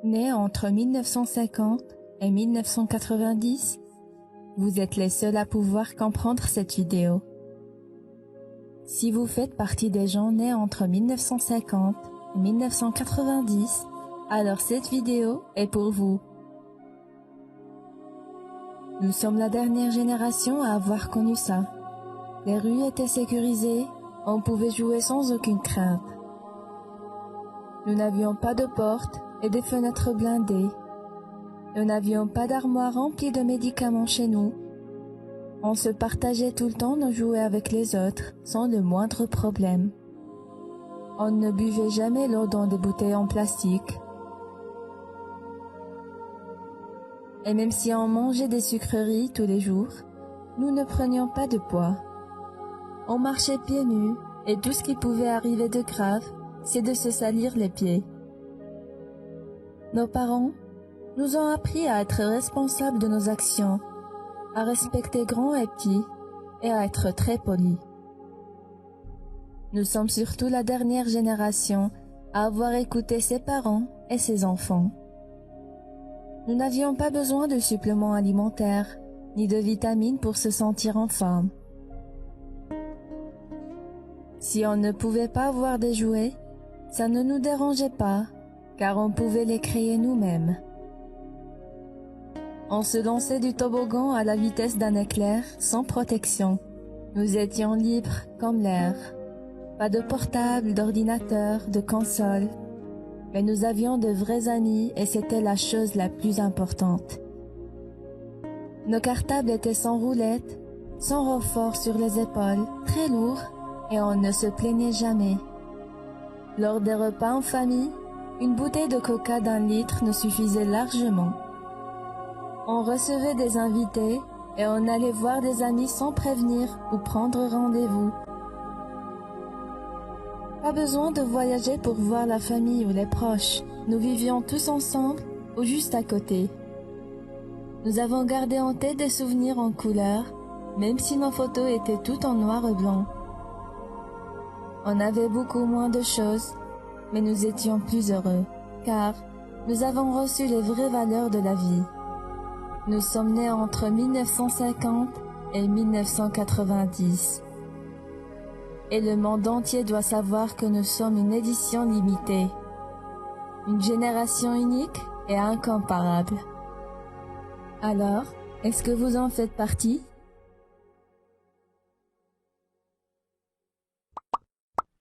Né entre 1950 et 1990, vous êtes les seuls à pouvoir comprendre cette vidéo. Si vous faites partie des gens nés entre 1950 et 1990, alors cette vidéo est pour vous. Nous sommes la dernière génération à avoir connu ça. Les rues étaient sécurisées, on pouvait jouer sans aucune crainte. Nous n'avions pas de portes et des fenêtres blindées. Nous n'avions pas d'armoire remplie de médicaments chez nous. On se partageait tout le temps nos jouets avec les autres, sans le moindre problème. On ne buvait jamais l'eau dans des bouteilles en plastique. Et même si on mangeait des sucreries tous les jours, nous ne prenions pas de poids. On marchait pieds nus, et tout ce qui pouvait arriver de grave, c'est de se salir les pieds. Nos parents nous ont appris à être responsables de nos actions, à respecter grands et petits, et à être très polis. Nous sommes surtout la dernière génération à avoir écouté ses parents et ses enfants. Nous n'avions pas besoin de suppléments alimentaires, ni de vitamines pour se sentir en forme. Si on ne pouvait pas avoir des jouets, ça ne nous dérangeait pas, car on pouvait les créer nous-mêmes. On se lançait du toboggan à la vitesse d'un éclair, sans protection. Nous étions libres comme l'air. Pas de portable, d'ordinateur, de console. Mais nous avions de vrais amis et c'était la chose la plus importante. Nos cartables étaient sans roulette, sans renfort sur les épaules, très lourds, et on ne se plaignait jamais. Lors des repas en famille, une bouteille de coca d'1 litre nous suffisait largement. On recevait des invités et on allait voir des amis sans prévenir ou prendre rendez-vous. Pas besoin de voyager pour voir la famille ou les proches. Nous vivions tous ensemble ou juste à côté. Nous avons gardé en tête des souvenirs en couleur, même si nos photos étaient toutes en noir et blanc. On avait beaucoup moins de choses, mais nous étions plus heureux, car nous avons reçu les vraies valeurs de la vie. Nous sommes nés entre 1950 et 1990. Et le monde entier doit savoir que nous sommes une édition limitée. Une génération unique et incomparable. Alors, est-ce que vous en faites partie ?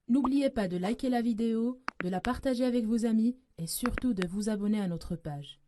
N'oubliez pas de liker la vidéo, de la partager avec vos amis et surtout de vous abonner à notre page.